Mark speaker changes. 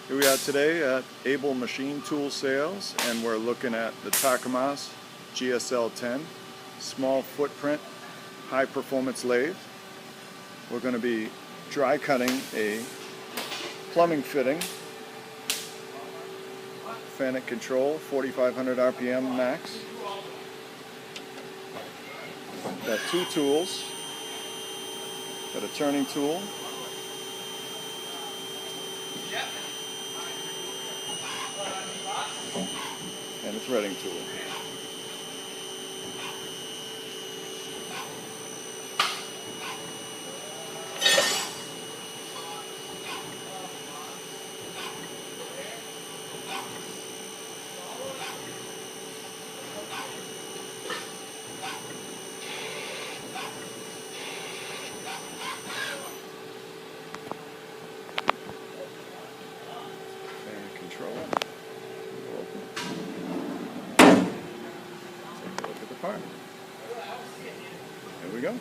Speaker 1: Here we are today at Able Machine Tool Sales, and we're looking at the Takamaz GSL-10 small footprint high performance lathe. We're going to be dry cutting a plumbing fitting, FANUC control, 4,500 RPM max. Got two tools. Got a turning tool. And a threading tool. And control. Take a look at the part. There we go.